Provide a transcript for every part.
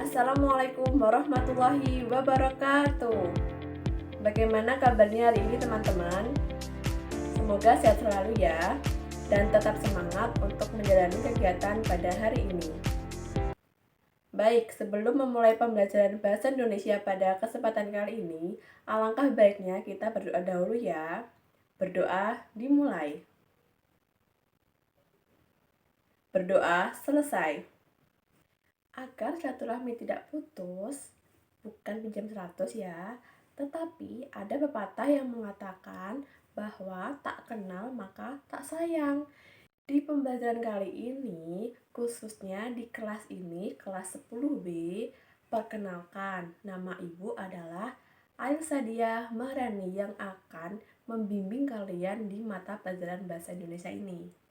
Assalamualaikum warahmatullahi wabarakatuh. Bagaimana kabarnya hari ini teman-teman? Semoga sehat selalu ya, dan tetap semangat untuk menjalani kegiatan pada hari ini. Baik, sebelum memulai pembelajaran bahasa Indonesia pada kesempatan kali ini, alangkah baiknya kita berdoa dahulu ya. Berdoa dimulai. Berdoa selesai. Agar silaturahmi tidak putus, bukan pinjam 100 ya, tetapi ada pepatah yang mengatakan bahwa tak kenal maka tak sayang. Di pembelajaran kali ini, khususnya di kelas ini, kelas 10B, perkenalkan, nama ibu adalah Ailsadia Mahrani yang akan membimbing kalian di mata pelajaran bahasa Indonesia ini.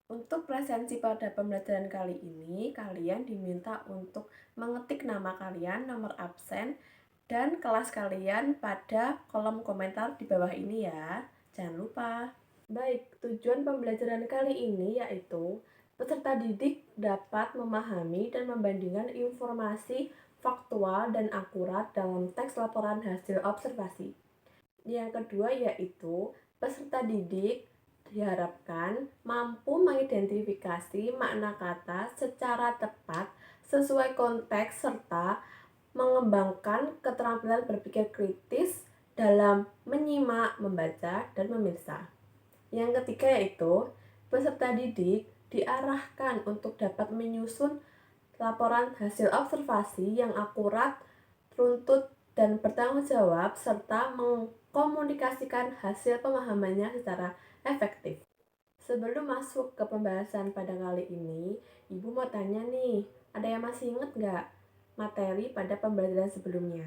Untuk presensi pada pembelajaran kali ini, kalian diminta untuk mengetik nama kalian, nomor absen, dan kelas kalian pada kolom komentar di bawah ini ya. Jangan lupa. Baik, tujuan pembelajaran kali ini yaitu peserta didik dapat memahami dan membandingkan informasi faktual dan akurat dalam teks laporan hasil observasi. Yang kedua yaitu peserta didik diharapkan mampu mengidentifikasi makna kata secara tepat sesuai konteks serta mengembangkan keterampilan berpikir kritis dalam menyimak, membaca, dan memirsa. Yang ketiga yaitu peserta didik diarahkan untuk dapat menyusun laporan hasil observasi yang akurat, runtut, dan bertanggung jawab serta mengkomunikasikan hasil pemahamannya secara efektif. Sebelum masuk ke pembahasan pada kali ini, Ibu mau tanya nih, ada yang masih ingat nggak materi pada pembelajaran sebelumnya?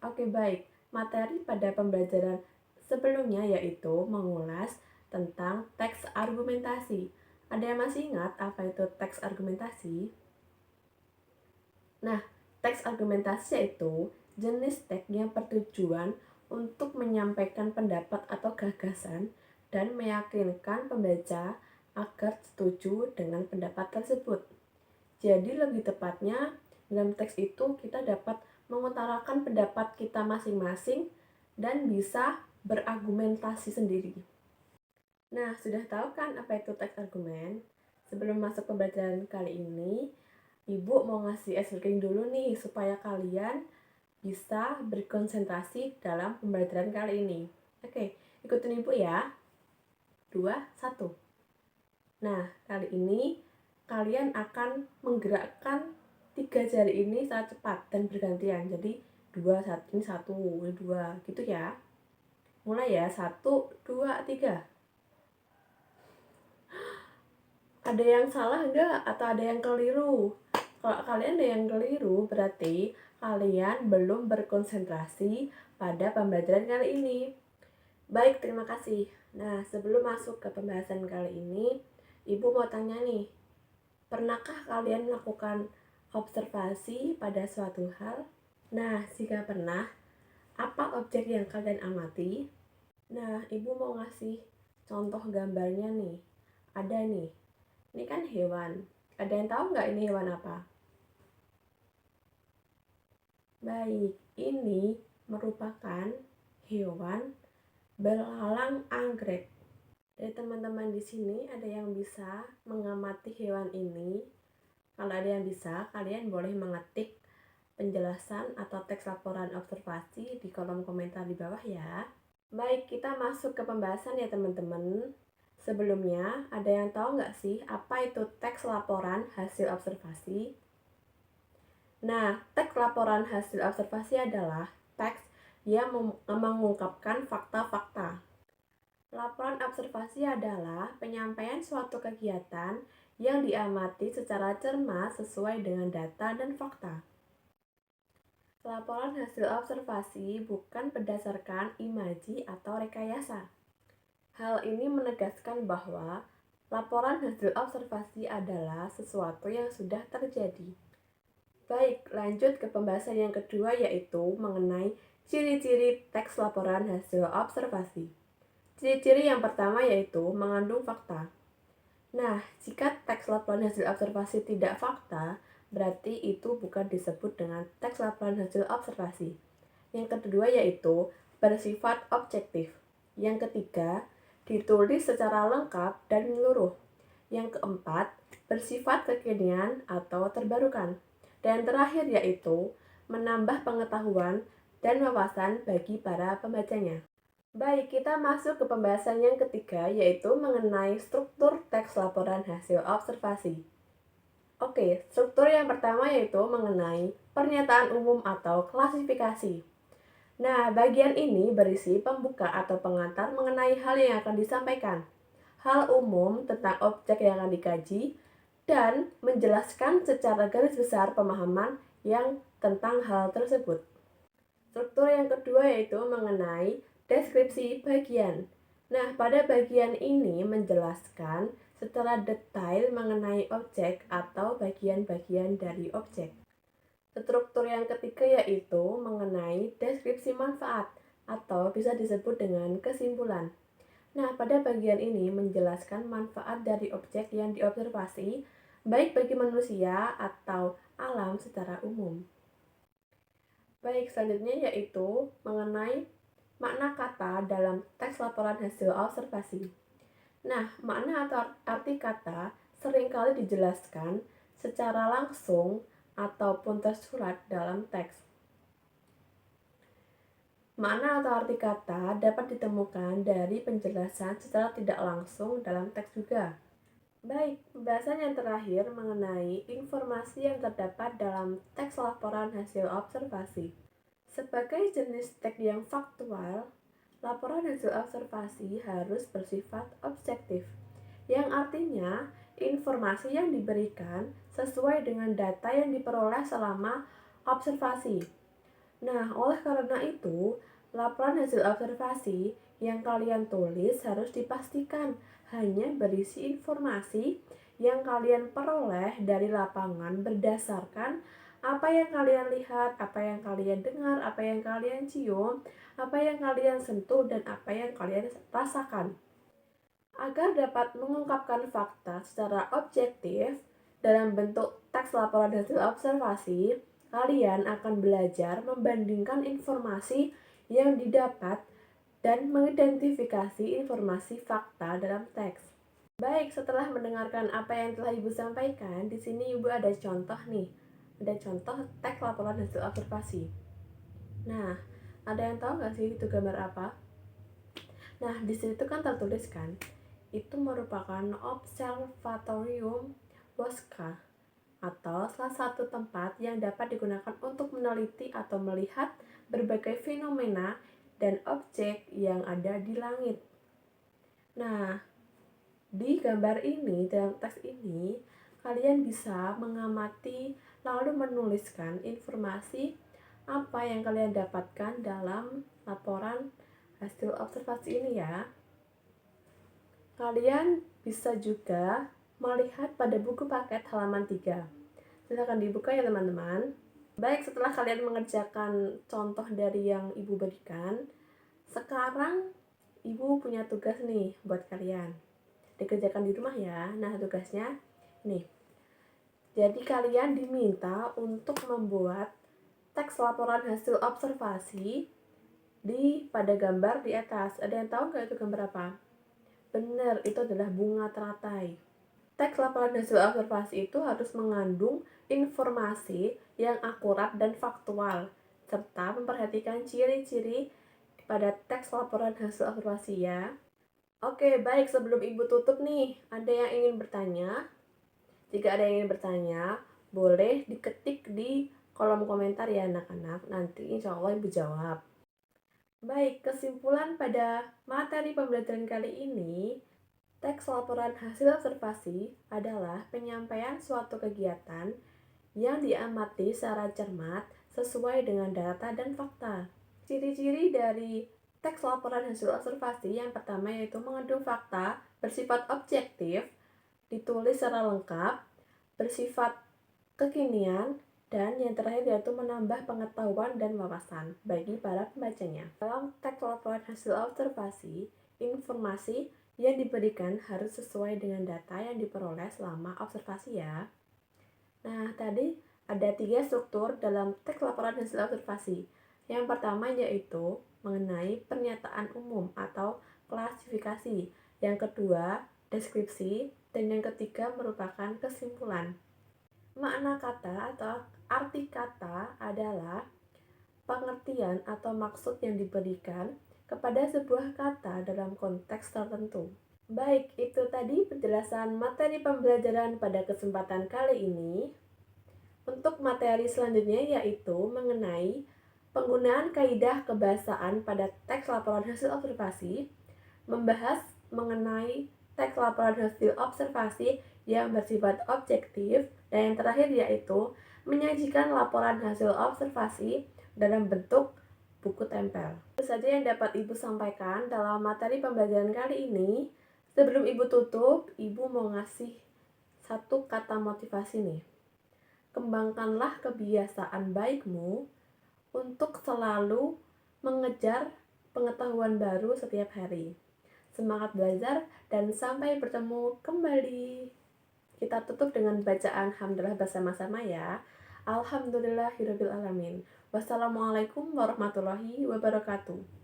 Oke baik, materi pada pembelajaran sebelumnya yaitu mengulas tentang teks argumentasi. Ada yang masih ingat apa itu teks argumentasi? Nah, teks argumentasi yaitu jenis teks yang bertujuan untuk menyampaikan pendapat atau gagasan dan meyakinkan pembaca agar setuju dengan pendapat tersebut. Jadi lebih tepatnya, dalam teks itu kita dapat mengutarakan pendapat kita masing-masing dan bisa berargumentasi sendiri. Nah, sudah tahu kan apa itu teks argumen? Sebelum masuk pembelajaran kali ini, Ibu mau ngasih es krim dulu nih supaya kalian bisa berkonsentrasi dalam pembelajaran kali ini. Oke, ikutin Ibu ya. 2, 1. Nah, kali ini kalian akan menggerakkan 3 jari ini secara cepat dan bergantian. Jadi 2, 1, ini 1, ini 2, gitu ya. Mulai ya, 1, 2, 3. Ada yang salah enggak? Atau ada yang keliru? Kalau kalian ada yang keliru, berarti kalian belum berkonsentrasi pada pembelajaran kali ini. Baik, terima kasih. Nah, sebelum masuk ke pembahasan kali ini, Ibu mau tanya nih, pernahkah kalian melakukan observasi pada suatu hal? Nah, jika pernah, apa objek yang kalian amati? Nah, Ibu mau ngasih contoh gambarnya nih. Ada nih, ini kan hewan. Ada yang tahu nggak ini hewan apa? Baik, ini merupakan hewan belalang anggrek. Dari teman-teman di sini ada yang bisa mengamati hewan ini? Kalau ada yang bisa, kalian boleh mengetik penjelasan atau teks laporan observasi di kolom komentar di bawah ya. Baik, kita masuk ke pembahasan ya teman-teman. Sebelumnya, ada yang tahu nggak sih apa itu teks laporan hasil observasi? Nah, teks laporan hasil observasi adalah teks yang mengungkapkan fakta-fakta. Laporan observasi adalah penyampaian suatu kegiatan yang diamati secara cermat sesuai dengan data dan fakta. Laporan hasil observasi bukan berdasarkan imaji atau rekayasa. Hal ini menegaskan bahwa laporan hasil observasi adalah sesuatu yang sudah terjadi. Baik, lanjut ke pembahasan yang kedua yaitu mengenai ciri-ciri teks laporan hasil observasi. Ciri-ciri yang pertama yaitu mengandung fakta. Nah, jika teks laporan hasil observasi tidak fakta, berarti itu bukan disebut dengan teks laporan hasil observasi. Yang kedua yaitu bersifat objektif. Yang ketiga, ditulis secara lengkap dan menyeluruh. Yang keempat, bersifat kekinian atau terbarukan. Dan terakhir yaitu menambah pengetahuan dan wawasan bagi para pembacanya. Baik, kita masuk ke pembahasan yang ketiga, yaitu mengenai struktur teks laporan hasil observasi. Oke, struktur yang pertama yaitu mengenai pernyataan umum atau klasifikasi. Nah, bagian ini berisi pembuka atau pengantar mengenai hal yang akan disampaikan, hal umum tentang objek yang akan dikaji, dan menjelaskan secara garis besar pemahaman yang tentang hal tersebut. Struktur yang kedua yaitu mengenai deskripsi bagian. Nah, pada bagian ini menjelaskan secara detail mengenai objek atau bagian-bagian dari objek. Struktur yang ketiga yaitu mengenai deskripsi manfaat atau bisa disebut dengan kesimpulan. Nah, pada bagian ini menjelaskan manfaat dari objek yang diobservasi, baik bagi manusia atau alam secara umum. Baik, selanjutnya yaitu mengenai makna kata dalam teks laporan hasil observasi. Nah, makna atau arti kata seringkali dijelaskan secara langsung ataupun tersurat dalam teks. Makna atau arti kata dapat ditemukan dari penjelasan secara tidak langsung dalam teks juga. Baik, pembahasan yang terakhir mengenai informasi yang terdapat dalam teks laporan hasil observasi. Sebagai jenis teks yang faktual, laporan hasil observasi harus bersifat objektif, yang artinya informasi yang diberikan sesuai dengan data yang diperoleh selama observasi. Nah, oleh karena itu, laporan hasil observasi yang kalian tulis harus dipastikan hanya berisi informasi yang kalian peroleh dari lapangan berdasarkan apa yang kalian lihat, apa yang kalian dengar, apa yang kalian cium, apa yang kalian sentuh, dan apa yang kalian rasakan. Agar dapat mengungkapkan fakta secara objektif dalam bentuk teks laporan hasil observasi, kalian akan belajar membandingkan informasi yang didapat dan mengidentifikasi informasi fakta dalam teks. Baik, setelah mendengarkan apa yang telah Ibu sampaikan, di sini Ibu ada contoh nih. Ada contoh teks laporan hasil observasi. Nah, ada yang tahu nggak sih itu gambar apa? Nah, di situ kan tertulis kan, itu merupakan observatorium Bosca atau salah satu tempat yang dapat digunakan untuk meneliti atau melihat berbagai fenomena dan objek yang ada di langit. Nah, di gambar ini, dalam teks ini, kalian bisa mengamati lalu menuliskan informasi apa yang kalian dapatkan dalam laporan hasil observasi ini ya. Kalian bisa juga melihat pada buku paket halaman 3. Silahkan dibuka ya teman-teman. Baik, setelah kalian mengerjakan contoh dari yang Ibu berikan, sekarang Ibu punya tugas nih buat kalian. Dikerjakan di rumah ya. Nah, tugasnya nih. Jadi kalian diminta untuk membuat teks laporan hasil observasi pada gambar di atas. Ada yang tahu nggak itu gambar apa? Benar, itu adalah bunga teratai. Teks laporan hasil observasi itu harus mengandung informasi yang akurat dan faktual, serta memperhatikan ciri-ciri pada teks laporan hasil observasi ya. Oke, baik, sebelum Ibu tutup nih, ada yang ingin bertanya? Jika ada yang ingin bertanya, boleh diketik di kolom komentar ya anak-anak, nanti insya Allah Ibu jawab. Baik, kesimpulan pada materi pembelajaran kali ini, teks laporan hasil observasi adalah penyampaian suatu kegiatan yang diamati secara cermat sesuai dengan data dan fakta. Ciri-ciri dari teks laporan hasil observasi yang pertama yaitu mengandung fakta, bersifat objektif, ditulis secara lengkap, bersifat kekinian, dan yang terakhir yaitu menambah pengetahuan dan wawasan bagi para pembacanya. Dalam teks laporan hasil observasi, informasi yang diberikan harus sesuai dengan data yang diperoleh selama observasi ya. Nah, tadi ada 3 struktur dalam teks laporan hasil observasi. Yang pertama yaitu mengenai pernyataan umum atau klasifikasi. Yang kedua, deskripsi. Dan yang ketiga merupakan kesimpulan. Makna kata atau arti kata adalah pengertian atau maksud yang diberikan kepada sebuah kata dalam konteks tertentu. Baik, itu tadi penjelasan materi pembelajaran pada kesempatan kali ini. Untuk materi selanjutnya yaitu mengenai penggunaan kaidah kebahasaan pada teks laporan hasil observasi, membahas mengenai teks laporan hasil observasi yang bersifat objektif, dan yang terakhir yaitu menyajikan laporan hasil observasi dalam bentuk buku tempel. Itu saja yang dapat Ibu sampaikan dalam materi pembelajaran kali ini. Sebelum Ibu tutup, Ibu mau ngasih satu kata motivasi nih. Kembangkanlah kebiasaan baikmu untuk selalu mengejar pengetahuan baru setiap hari. Semangat belajar dan sampai bertemu kembali. Kita tutup dengan bacaan hamdalah bersama-sama ya. Alhamdulillahirabbil alamin. Wassalamualaikum warahmatullahi wabarakatuh.